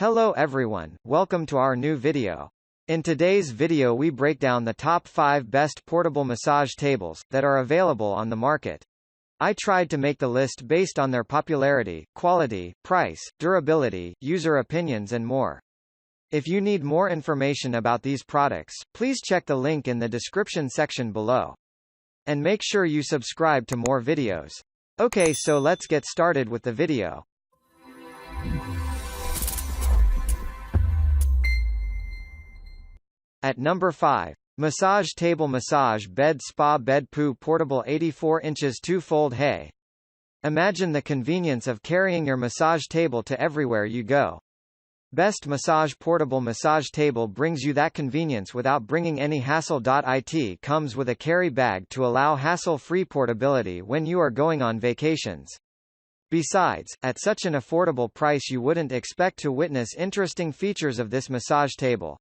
Hello everyone, welcome to our new video. In today's video we break down the top 5 best portable massage tables that are available on the market. I tried to make the list based on their popularity, quality, price, durability, user opinions and more. If you need more information about these products, please check the link in the description section below. And make sure you subscribe to more videos. Okay, so let's get started with the video. At number 5. Massage Table Massage Bed Spa Bed Poo Portable 84 inches 2-fold Heigh. Imagine the convenience of carrying your massage table to everywhere you go. Best Massage Portable Massage Table brings you that convenience without bringing any hassle. It comes with a carry bag to allow hassle-free portability when you are going on vacations. Besides, at such an affordable price you wouldn't expect to witness interesting features of this massage table.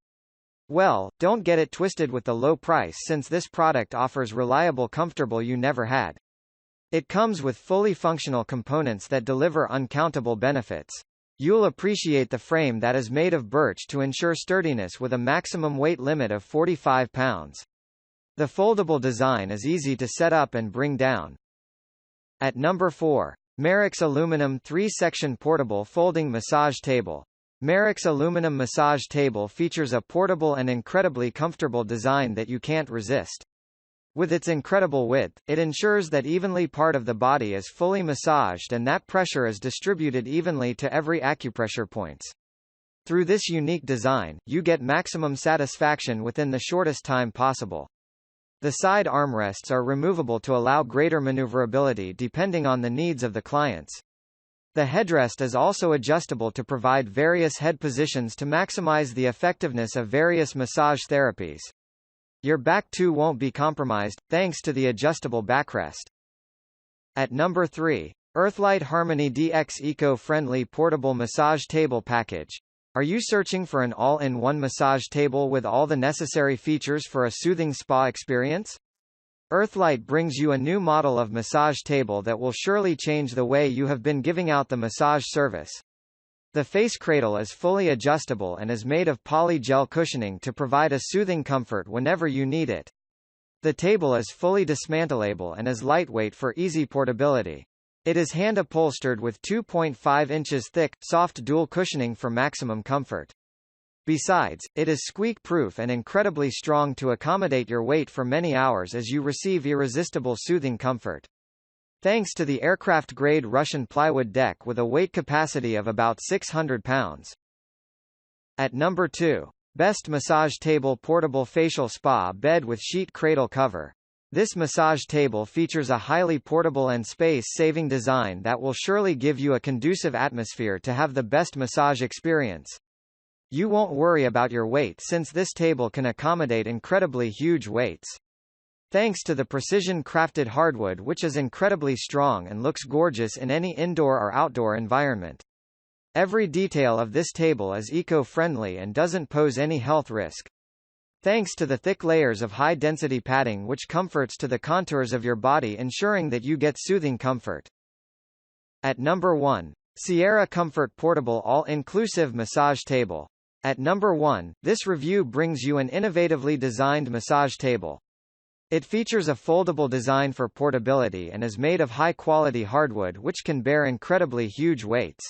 Well, don't get it twisted with the low price since this product offers reliable comfortable you never had. It comes with fully functional components that deliver uncountable benefits. You'll appreciate the frame that is made of birch to ensure sturdiness with a maximum weight limit of 45 pounds. The foldable design is easy to set up and bring down. At number 4. Merricks Aluminum 3-section Portable Folding Massage Table. Merricks Aluminum Massage Table features a portable and incredibly comfortable design that you can't resist. With its incredible width, it ensures that evenly part of the body is fully massaged and that pressure is distributed evenly to every acupressure points. Through this unique design, you get maximum satisfaction within the shortest time possible. The side armrests are removable to allow greater maneuverability depending on the needs of the clients. The headrest is also adjustable to provide various head positions to maximize the effectiveness of various massage therapies. Your back too won't be compromised, thanks to the adjustable backrest. At number 3. Earthlight Harmony DX Eco-Friendly Portable Massage Table Package. Are you searching for an all-in-one massage table with all the necessary features for a soothing spa experience? Earthlight brings you a new model of massage table that will surely change the way you have been giving out the massage service. The face cradle is fully adjustable and is made of poly gel cushioning to provide a soothing comfort whenever you need it. The table is fully dismantleable and is lightweight for easy portability. It is hand upholstered with 2.5 inches thick, soft dual cushioning for maximum comfort. Besides, it is squeak-proof and incredibly strong to accommodate your weight for many hours as you receive irresistible soothing comfort. Thanks to the aircraft-grade Russian plywood deck with a weight capacity of about 600 pounds. At number 2. Best Massage Table Portable Facial Spa Bed with Sheet Cradle Cover. This massage table features a highly portable and space-saving design that will surely give you a conducive atmosphere to have the best massage experience. You won't worry about your weight since this table can accommodate incredibly huge weights. Thanks to the precision-crafted hardwood which is incredibly strong and looks gorgeous in any indoor or outdoor environment. Every detail of this table is eco-friendly and doesn't pose any health risk. Thanks to the thick layers of high-density padding which comforts to the contours of your body ensuring that you get soothing comfort. At number 1. Sierra Comfort Portable All-Inclusive Massage Table. At number 1, this review brings you an innovatively designed massage table. It features a foldable design for portability and is made of high-quality hardwood which can bear incredibly huge weights.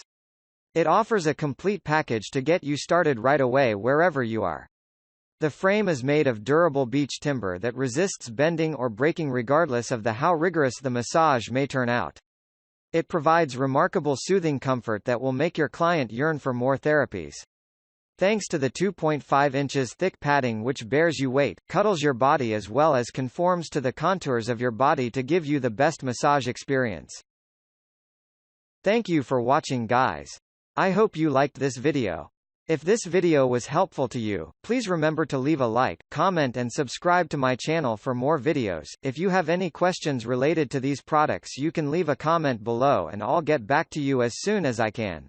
It offers a complete package to get you started right away wherever you are. The frame is made of durable beech timber that resists bending or breaking regardless of how rigorous the massage may turn out. It provides remarkable soothing comfort that will make your client yearn for more therapies. Thanks to the 2.5 inches thick padding which bears you weight, cuddles your body as well as conforms to the contours of your body to give you the best massage experience. Thank you for watching guys. I hope you liked this video. If this video was helpful to you, please remember to leave a like, comment and subscribe to my channel for more videos. If you have any questions related to these products you can leave a comment below and I'll get back to you as soon as I can.